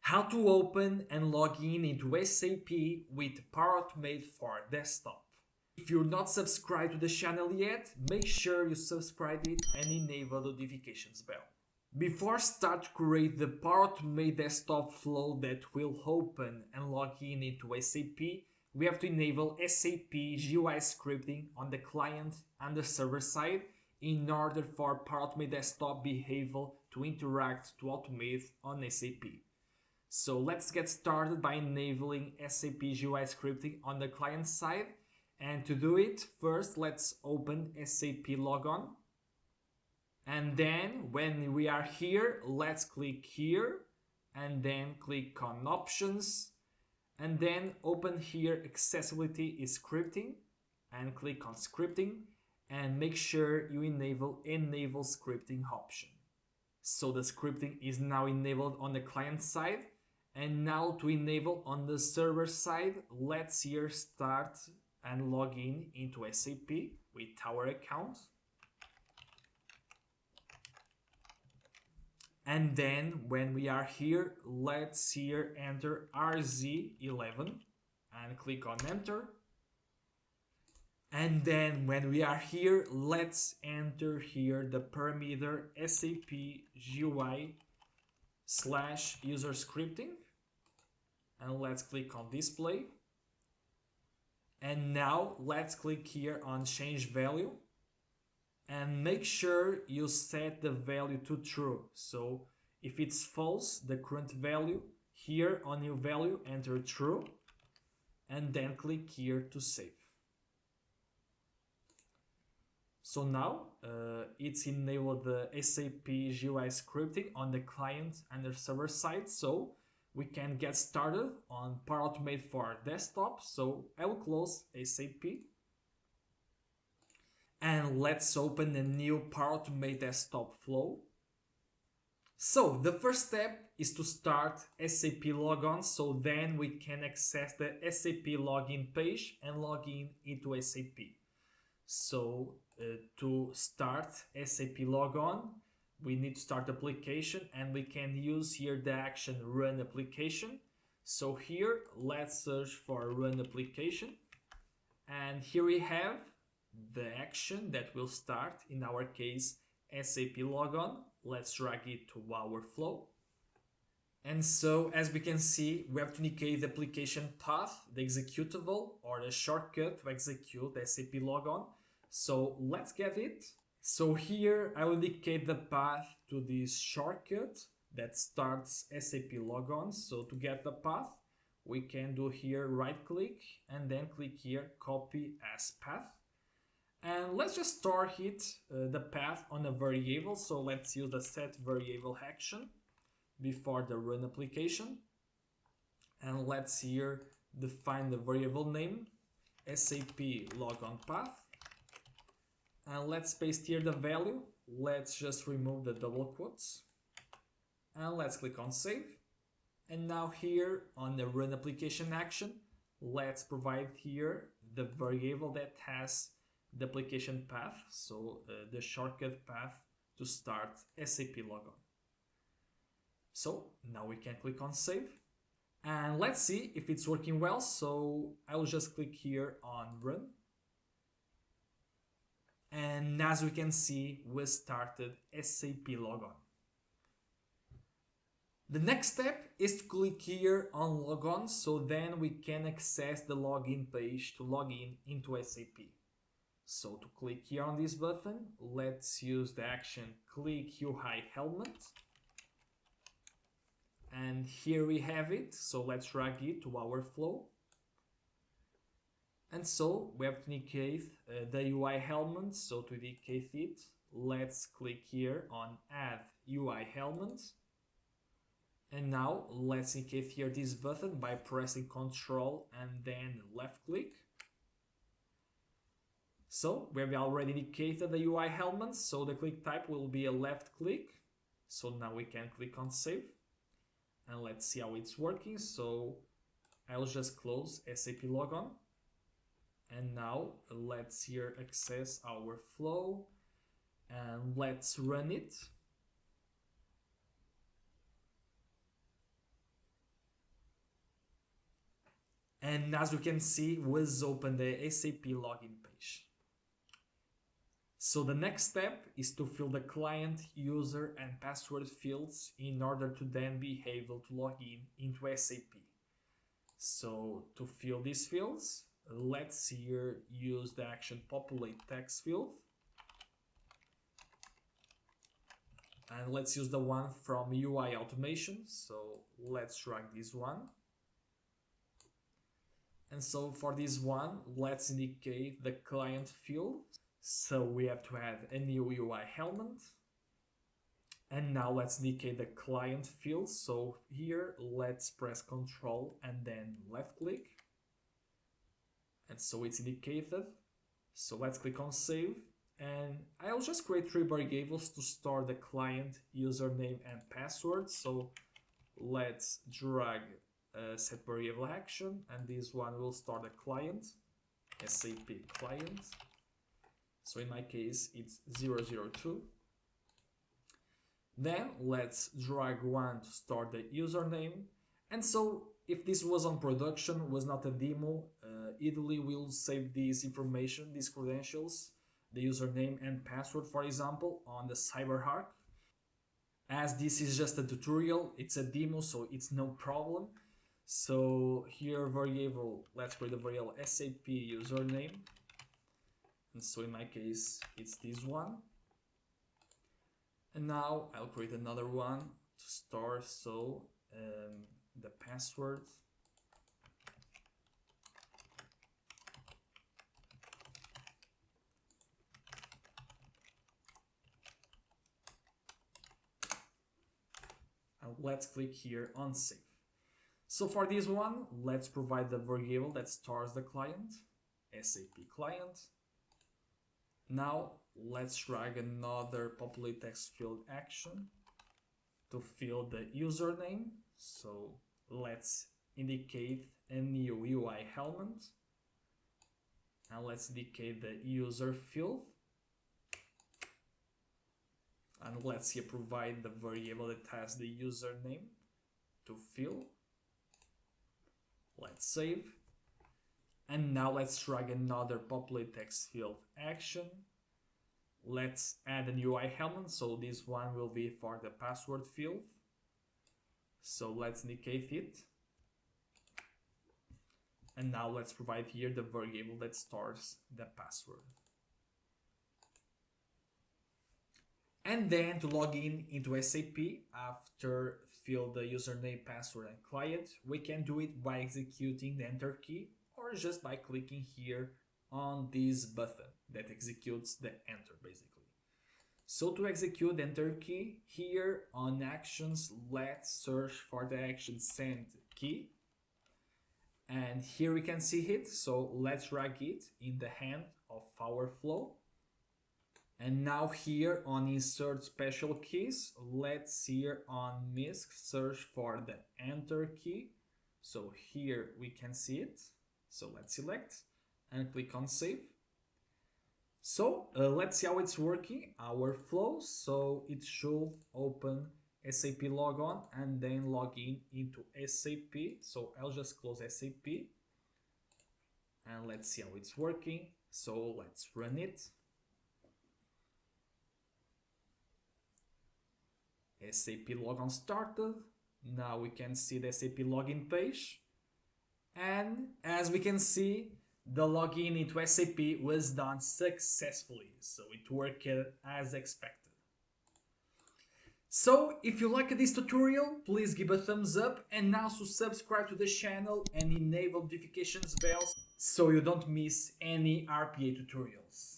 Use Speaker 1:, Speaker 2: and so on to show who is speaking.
Speaker 1: How to open and log in into SAP with Power Automate for desktop. If you're not subscribed to the channel yet, make sure you subscribe it and enable the notifications bell. Before start to create the Power Automate desktop flow that will open and log in into SAP, we have to enable SAP GUI scripting on the client and the server side in order for Power Automate desktop be able to interact to automate on SAP. So let's get started by enabling SAP GUI scripting on the client side. And to do it, first let's open SAP logon. And then when we are here, let's click here and then click on options. And then open here accessibility is scripting and click on scripting and make sure you enable scripting option. So the scripting is now enabled on the client side. And now to enable on the server side, let's here start and log in into SAP with our account. And then when we are here, let's here enter RZ11 and click on enter. And then when we are here, let's enter here the parameter SAP GUI / user scripting. And let's click on display. And now let's click here on change value and make sure you set the value to true. So if it's false, the current value, here on new value, enter true and then click here to save. So now it's enabled the SAP GUI scripting on the client and the server side. So we can get started on Power Automate for desktop. So I will close SAP. And let's open a new Power Automate desktop flow. So the first step is to start SAP logon. So then we can access the SAP login page and log in into SAP. So to start SAP logon, we need to start application and we can use here the action run application. So here let's search for run application and here we have the action that will start, in our case SAP logon. Let's drag it to our flow. And so as we can see, we have to indicate the application path, the executable or the shortcut to execute the SAP logon. So let's get it. So here I will indicate the path to this shortcut that starts SAP logon. So to get the path, we can do here right click and then click here copy as path. And let's just store it, the path on a variable. So let's use the set variable action before the run application. And let's here define the variable name SAP logon path. And let's paste here the value. Let's just remove the double quotes. And let's click on save. And now here on the run application action, let's provide here the variable that has the application path. So the shortcut path to start SAP logon. So now we can click on save. And let's see if it's working well. So I will just click here on run. And as we can see, we started SAP logon. The next step is to click here on logon, so then we can access the login page to log in into SAP. So to click here on this button, let's use the action click UI element. And here we have it. So let's drag it to our flow. And so we have to indicate the UI element. So to indicate it, let's click here on add UI element. And now let's indicate here this button by pressing Ctrl and then left click. So we have already indicated the UI element. So the click type will be a left click. So now we can click on save. And let's see how it's working. So I'll just close SAP logon. And now let's here access our flow and let's run it. And as you can see, was open the SAP login page. So the next step is to fill the client, user and password fields in order to then be able to log in into SAP. So to fill these fields, let's here use the action populate text field. And let's use the one from UI automation. So let's drag this one. And so for this one, let's indicate the client field. So we have to add a new UI element. And now let's indicate the client field. So here, let's press Ctrl and then left click. And so it's indicated. So let's click on save. And I'll just create 3 variables to store the client, username and password. So let's drag set variable action, and this one will store the client, SAP client. So in my case, it's 002. Then let's drag one to store the username. And so if this was on production, was not a demo, ideally we'll save this information, these credentials, the username and password, for example, on the CyberArk. As this is just a tutorial, it's a demo, so it's no problem. So here variable, let's create a variable SAP username. And so in my case, it's this one. And now I'll create another one to store, so the password. And let's click here on save. So for this one, let's provide the variable that stores the client, SAP client. Now let's drag another populate text field action to fill the username. So let's indicate a new UI element. And let's indicate the user field. And let's here provide the variable that has the username to fill. Let's save. And now let's drag another populate text field action. Let's add a new UI element. So this one will be for the password field. So let's indicate it. And now let's provide here the variable that stores the password. And then to log in into SAP, after fill the username, password and client, we can do it by executing the enter key or just by clicking here on this button that executes the enter basically. So to execute the enter key, here on actions, let's search for the action send key. And here we can see it, so let's drag it in the hand of our flow. And now here on insert special keys, let's here on MISC search for the enter key. So here we can see it. So let's select and click on save. So let's see how it's working, our flow. So it should open SAP logon and then log in into SAP. So I'll just close SAP and let's see how it's working. So let's run it. SAP logon started. Now we can see the SAP login page. And as we can see, the login into SAP was done successfully. So it worked as expected. So if you liked this tutorial, please give a thumbs up and also subscribe to the channel and enable notifications bells so you don't miss any RPA tutorials.